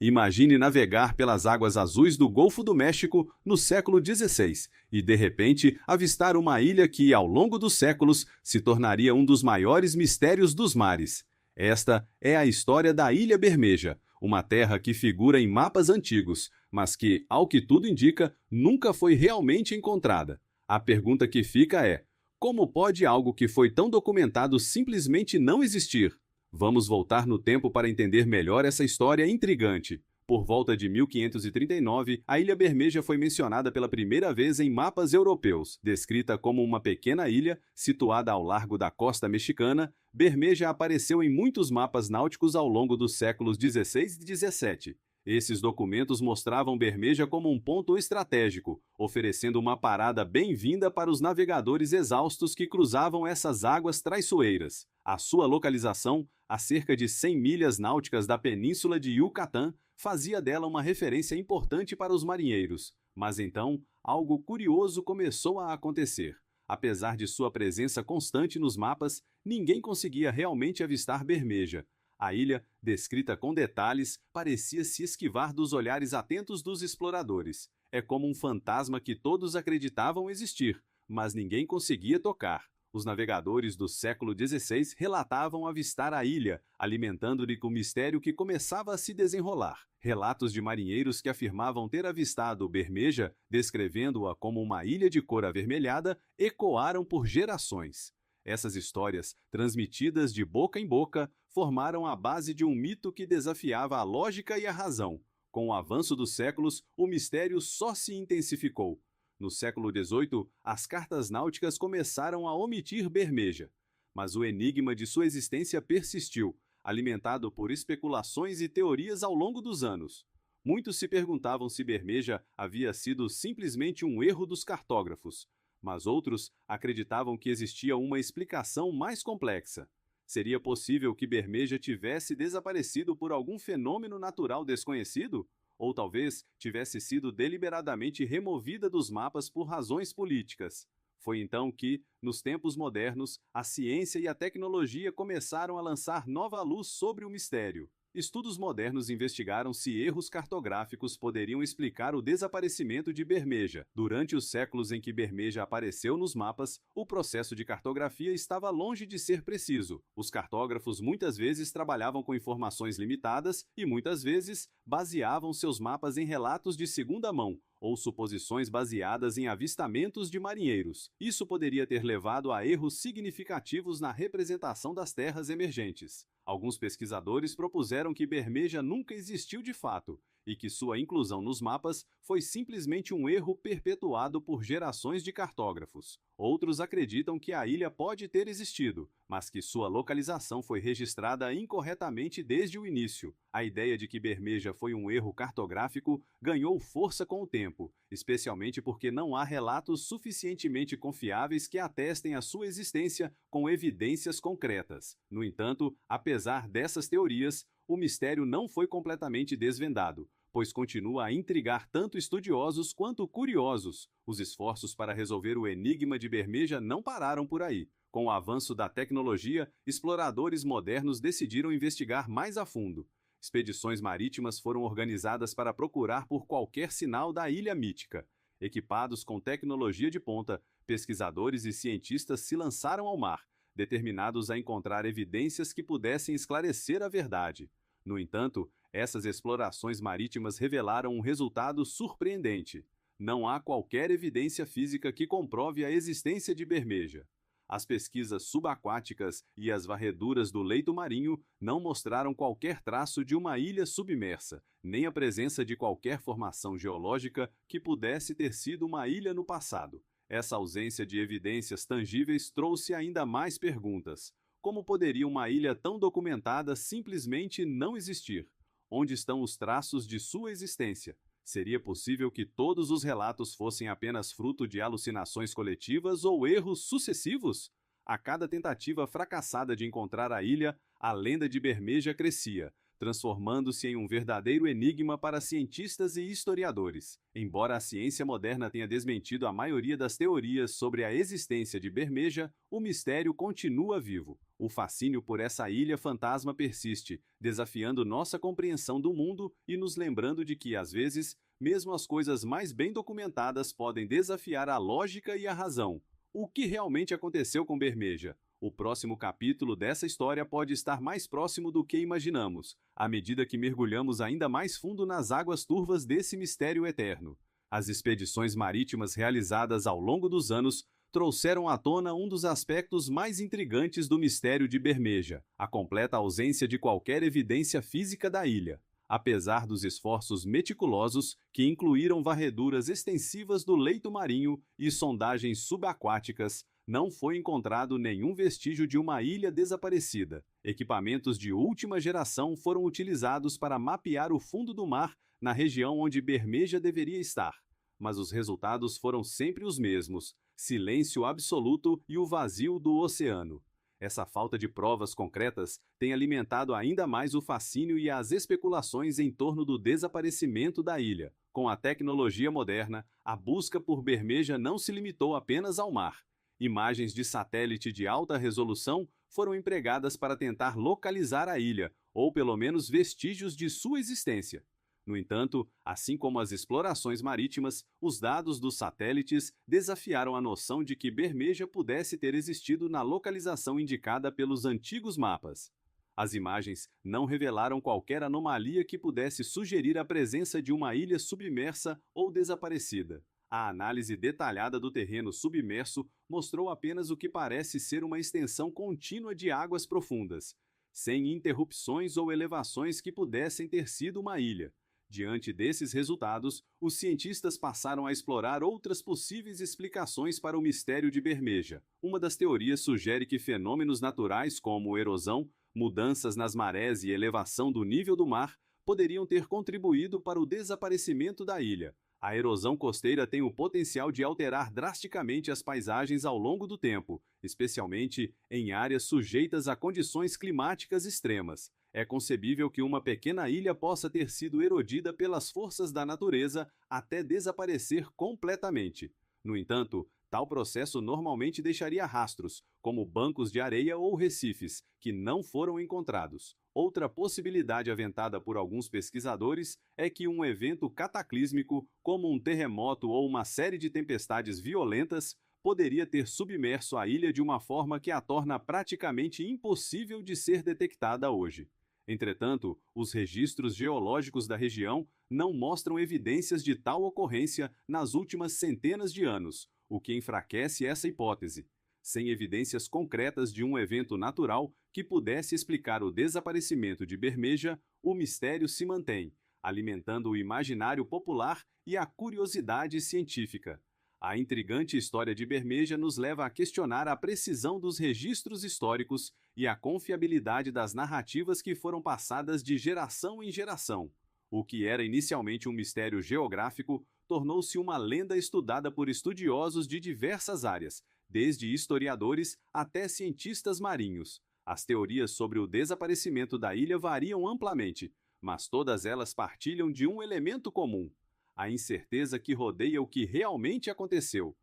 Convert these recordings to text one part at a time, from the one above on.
Imagine navegar pelas águas azuis do Golfo do México no século XVI e, de repente, avistar uma ilha que, ao longo dos séculos, se tornaria um dos maiores mistérios dos mares. Esta é a história da Ilha Bermeja, uma terra que figura em mapas antigos, mas que, ao que tudo indica, nunca foi realmente encontrada. A pergunta que fica é: como pode algo que foi tão documentado simplesmente não existir? Vamos voltar no tempo para entender melhor essa história intrigante. Por volta de 1539, a Ilha Bermeja foi mencionada pela primeira vez em mapas europeus. Descrita como uma pequena ilha situada ao largo da costa mexicana, Bermeja apareceu em muitos mapas náuticos ao longo dos séculos XVI e XVII. Esses documentos mostravam Bermeja como um ponto estratégico, oferecendo uma parada bem-vinda para os navegadores exaustos que cruzavam essas águas traiçoeiras. A sua localização, a cerca de 100 milhas náuticas da península de Yucatán, fazia dela uma referência importante para os marinheiros. Mas então, algo curioso começou a acontecer. Apesar de sua presença constante nos mapas, ninguém conseguia realmente avistar Bermeja. A ilha, descrita com detalhes, parecia se esquivar dos olhares atentos dos exploradores. É como um fantasma que todos acreditavam existir, mas ninguém conseguia tocar. Os navegadores do século XVI relatavam avistar a ilha, alimentando-lhe com o mistério que começava a se desenrolar. Relatos de marinheiros que afirmavam ter avistado Bermeja, descrevendo-a como uma ilha de cor avermelhada, ecoaram por gerações. Essas histórias, transmitidas de boca em boca, formaram a base de um mito que desafiava a lógica e a razão. Com o avanço dos séculos, o mistério só se intensificou. No século XVIII, as cartas náuticas começaram a omitir Bermeja. Mas o enigma de sua existência persistiu, alimentado por especulações e teorias ao longo dos anos. Muitos se perguntavam se Bermeja havia sido simplesmente um erro dos cartógrafos, mas outros acreditavam que existia uma explicação mais complexa. Seria possível que Bermeja tivesse desaparecido por algum fenômeno natural desconhecido? Ou talvez tivesse sido deliberadamente removida dos mapas por razões políticas. Foi então que, nos tempos modernos, a ciência e a tecnologia começaram a lançar nova luz sobre o mistério. Estudos modernos investigaram se erros cartográficos poderiam explicar o desaparecimento de Bermeja. Durante os séculos em que Bermeja apareceu nos mapas, o processo de cartografia estava longe de ser preciso. Os cartógrafos muitas vezes trabalhavam com informações limitadas e muitas vezes baseavam seus mapas em relatos de segunda mão ou suposições baseadas em avistamentos de marinheiros. Isso poderia ter levado a erros significativos na representação das terras emergentes. Alguns pesquisadores propuseram que Bermeja nunca existiu de fato e que sua inclusão nos mapas foi simplesmente um erro perpetuado por gerações de cartógrafos. Outros acreditam que a ilha pode ter existido, mas que sua localização foi registrada incorretamente desde o início. A ideia de que Bermeja foi um erro cartográfico ganhou força com o tempo, especialmente porque não há relatos suficientemente confiáveis que atestem a sua existência com evidências concretas. No entanto, apesar dessas teorias, o mistério não foi completamente desvendado, pois continua a intrigar tanto estudiosos quanto curiosos. Os esforços para resolver o enigma de Bermeja não pararam por aí. Com o avanço da tecnologia, exploradores modernos decidiram investigar mais a fundo. Expedições marítimas foram organizadas para procurar por qualquer sinal da ilha mítica. Equipados com tecnologia de ponta, pesquisadores e cientistas se lançaram ao mar, determinados a encontrar evidências que pudessem esclarecer a verdade. No entanto, essas explorações marítimas revelaram um resultado surpreendente. Não há qualquer evidência física que comprove a existência de Bermeja. As pesquisas subaquáticas e as varreduras do leito marinho não mostraram qualquer traço de uma ilha submersa, nem a presença de qualquer formação geológica que pudesse ter sido uma ilha no passado. Essa ausência de evidências tangíveis trouxe ainda mais perguntas. Como poderia uma ilha tão documentada simplesmente não existir? Onde estão os traços de sua existência? Seria possível que todos os relatos fossem apenas fruto de alucinações coletivas ou erros sucessivos? A cada tentativa fracassada de encontrar a ilha, a lenda de Bermeja crescia, transformando-se em um verdadeiro enigma para cientistas e historiadores. Embora a ciência moderna tenha desmentido a maioria das teorias sobre a existência de Bermeja, o mistério continua vivo. O fascínio por essa ilha fantasma persiste, desafiando nossa compreensão do mundo e nos lembrando de que, às vezes, mesmo as coisas mais bem documentadas podem desafiar a lógica e a razão. O que realmente aconteceu com Bermeja? O próximo capítulo dessa história pode estar mais próximo do que imaginamos, à medida que mergulhamos ainda mais fundo nas águas turvas desse mistério eterno. As expedições marítimas realizadas ao longo dos anos trouxeram à tona um dos aspectos mais intrigantes do mistério de Bermeja, a completa ausência de qualquer evidência física da ilha. Apesar dos esforços meticulosos, que incluíram varreduras extensivas do leito marinho e sondagens subaquáticas, não foi encontrado nenhum vestígio de uma ilha desaparecida. Equipamentos de última geração foram utilizados para mapear o fundo do mar na região onde Bermeja deveria estar. Mas os resultados foram sempre os mesmos: silêncio absoluto e o vazio do oceano. Essa falta de provas concretas tem alimentado ainda mais o fascínio e as especulações em torno do desaparecimento da ilha. Com a tecnologia moderna, a busca por Bermeja não se limitou apenas ao mar. Imagens de satélite de alta resolução foram empregadas para tentar localizar a ilha, ou pelo menos vestígios de sua existência. No entanto, assim como as explorações marítimas, os dados dos satélites desafiaram a noção de que Bermeja pudesse ter existido na localização indicada pelos antigos mapas. As imagens não revelaram qualquer anomalia que pudesse sugerir a presença de uma ilha submersa ou desaparecida. A análise detalhada do terreno submerso mostrou apenas o que parece ser uma extensão contínua de águas profundas, sem interrupções ou elevações que pudessem ter sido uma ilha. Diante desses resultados, os cientistas passaram a explorar outras possíveis explicações para o mistério de Bermeja. Uma das teorias sugere que fenômenos naturais como erosão, mudanças nas marés e elevação do nível do mar poderiam ter contribuído para o desaparecimento da ilha. A erosão costeira tem o potencial de alterar drasticamente as paisagens ao longo do tempo, especialmente em áreas sujeitas a condições climáticas extremas. É concebível que uma pequena ilha possa ter sido erodida pelas forças da natureza até desaparecer completamente. No entanto, tal processo normalmente deixaria rastros, como bancos de areia ou recifes, que não foram encontrados. Outra possibilidade aventada por alguns pesquisadores é que um evento cataclísmico, como um terremoto ou uma série de tempestades violentas, poderia ter submerso a ilha de uma forma que a torna praticamente impossível de ser detectada hoje. Entretanto, os registros geológicos da região não mostram evidências de tal ocorrência nas últimas centenas de anos, o que enfraquece essa hipótese. Sem evidências concretas de um evento natural que pudesse explicar o desaparecimento de Bermeja, o mistério se mantém, alimentando o imaginário popular e a curiosidade científica. A intrigante história de Bermeja nos leva a questionar a precisão dos registros históricos e a confiabilidade das narrativas que foram passadas de geração em geração. O que era inicialmente um mistério geográfico tornou-se uma lenda estudada por estudiosos de diversas áreas, desde historiadores até cientistas marinhos. As teorias sobre o desaparecimento da ilha variam amplamente, mas todas elas partilham de um elemento comum: a incerteza que rodeia o que realmente aconteceu.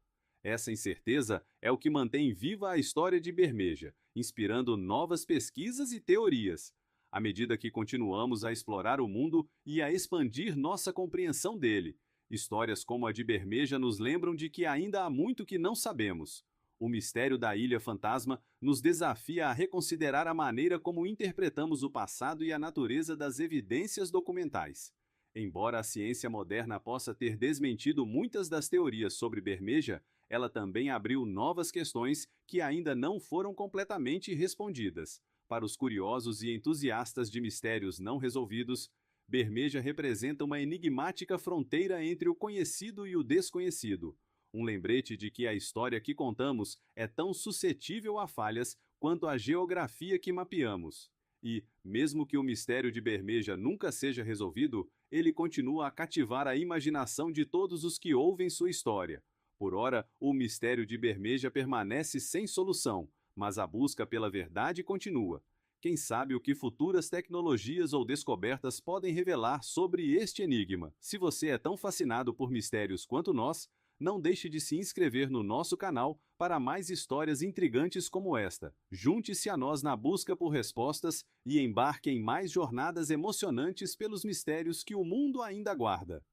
Essa incerteza é o que mantém viva a história de Bermeja, inspirando novas pesquisas e teorias. À medida que continuamos a explorar o mundo e a expandir nossa compreensão dele, histórias como a de Bermeja nos lembram de que ainda há muito que não sabemos. O mistério da Ilha Fantasma nos desafia a reconsiderar a maneira como interpretamos o passado e a natureza das evidências documentais. Embora a ciência moderna possa ter desmentido muitas das teorias sobre Bermeja, ela também abriu novas questões que ainda não foram completamente respondidas. Para os curiosos e entusiastas de mistérios não resolvidos, Bermeja representa uma enigmática fronteira entre o conhecido e o desconhecido. Um lembrete de que a história que contamos é tão suscetível a falhas quanto a geografia que mapeamos. E, mesmo que o mistério de Bermeja nunca seja resolvido, ele continua a cativar a imaginação de todos os que ouvem sua história. Por ora, o mistério de Bermeja permanece sem solução, mas a busca pela verdade continua. Quem sabe o que futuras tecnologias ou descobertas podem revelar sobre este enigma? Se você é tão fascinado por mistérios quanto nós, Não deixe de se inscrever no nosso canal para mais histórias intrigantes como esta. Junte-se a nós na busca por respostas e embarque em mais jornadas emocionantes pelos mistérios que o mundo ainda guarda.